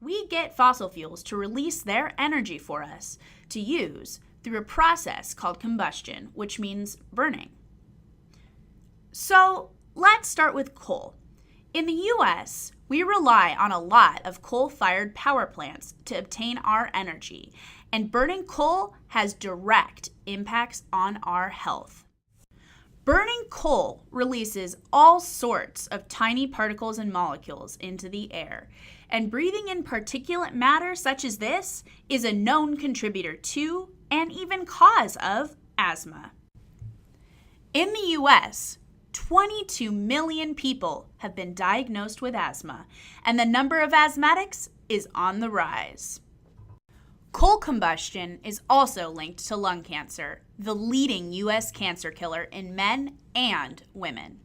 We get fossil fuels to release their energy for us to use through a process called combustion, which means burning. So let's start with coal. In the U.S., we rely on a lot of coal-fired power plants to obtain our energy, and burning coal has direct impacts on our health. Burning coal releases all sorts of tiny particles and molecules into the air, and breathing in particulate matter such as this is a known contributor to and even cause of asthma. In the U.S., 22 million people have been diagnosed with asthma, and the number of asthmatics is on the rise. Coal combustion is also linked to lung cancer, the leading U.S. cancer killer in men and women.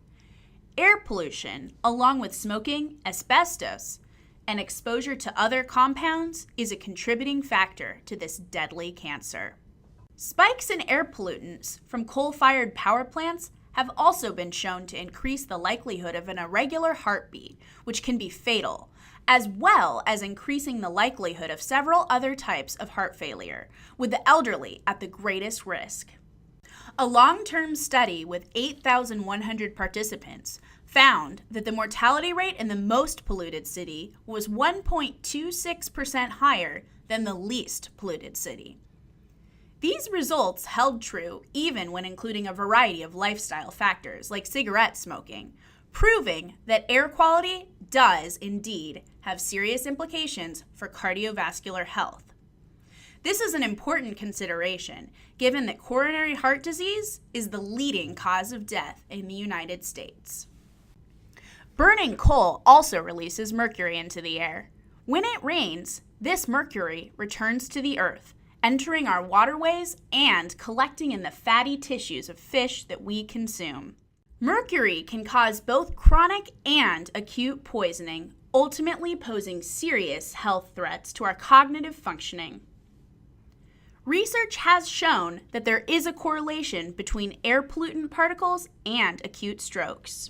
Air pollution, along with smoking, asbestos, and exposure to other compounds is a contributing factor to this deadly cancer. Spikes in air pollutants from coal-fired power plants have also been shown to increase the likelihood of an irregular heartbeat, which can be fatal, as well as increasing the likelihood of several other types of heart failure, with the elderly at the greatest risk. A long-term study with 8,100 participants found that the mortality rate in the most polluted city was 1.26% higher than the least polluted city. These results held true even when including a variety of lifestyle factors like cigarette smoking, proving that air quality does indeed have serious implications for cardiovascular health. This is an important consideration, given that coronary heart disease is the leading cause of death in the United States. Burning coal also releases mercury into the air. When it rains, this mercury returns to the earth, entering our waterways and collecting in the fatty tissues of fish that we consume. Mercury can cause both chronic and acute poisoning, ultimately posing serious health threats to our cognitive functioning. Research has shown that there is a correlation between air pollutant particles and acute strokes.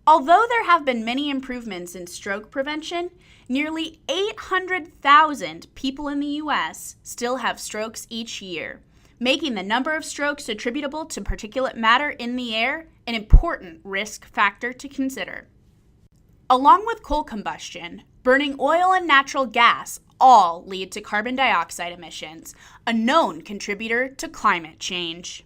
Although there have been many improvements in stroke prevention, nearly 800,000 people in the U.S. still have strokes each year, making the number of strokes attributable to particulate matter in the air an important risk factor to consider. Along with coal combustion, burning oil and natural gas all lead to carbon dioxide emissions, a known contributor to climate change.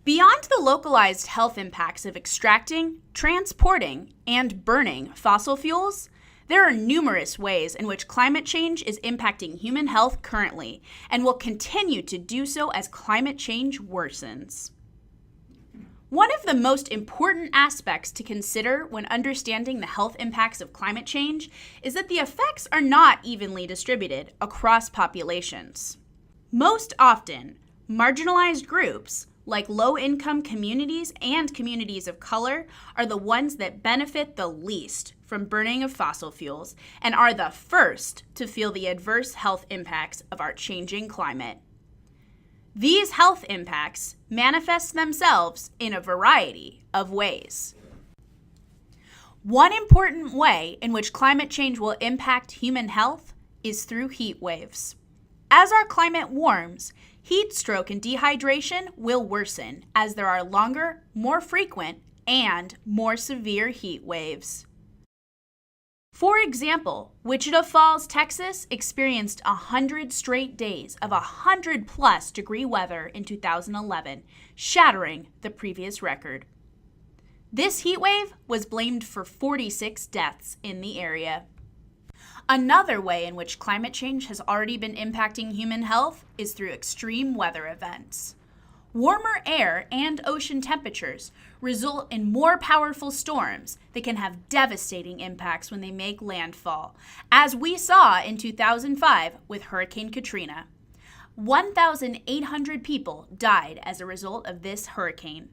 Beyond the localized health impacts of extracting, transporting, and burning fossil fuels, there are numerous ways in which climate change is impacting human health currently and will continue to do so as climate change worsens. One of the most important aspects to consider when understanding the health impacts of climate change is that the effects are not evenly distributed across populations. Most often, marginalized groups, like low-income communities and communities of color, are the ones that benefit the least from burning of fossil fuels and are the first to feel the adverse health impacts of our changing climate. These health impacts manifest themselves in a variety of ways. One important way in which climate change will impact human health is through heat waves. As our climate warms, heat stroke and dehydration will worsen as there are longer, more frequent, and more severe heat waves. For example, Wichita Falls, Texas experienced 100 straight days of 100+ degree weather in 2011, shattering the previous record. This heat wave was blamed for 46 deaths in the area. Another way in which climate change has already been impacting human health is through extreme weather events. Warmer air and ocean temperatures result in more powerful storms that can have devastating impacts when they make landfall, as we saw in 2005 with Hurricane Katrina. 1,800 people died as a result of this hurricane.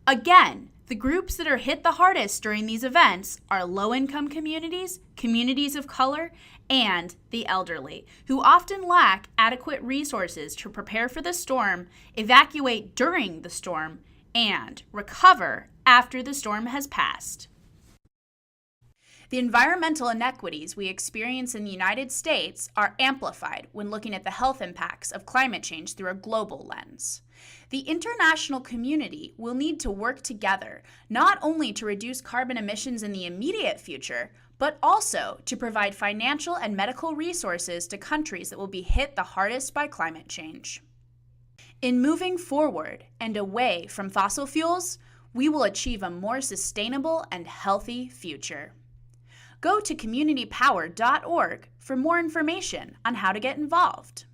Again, the groups that are hit the hardest during these events are low-income communities, communities of color, and the elderly, who often lack adequate resources to prepare for the storm, evacuate during the storm, and recover after the storm has passed. The environmental inequities we experience in the United States are amplified when looking at the health impacts of climate change through a global lens. The international community will need to work together, not only to reduce carbon emissions in the immediate future, but also to provide financial and medical resources to countries that will be hit the hardest by climate change. In moving forward and away from fossil fuels, we will achieve a more sustainable and healthy future. Go to communitypower.org for more information on how to get involved.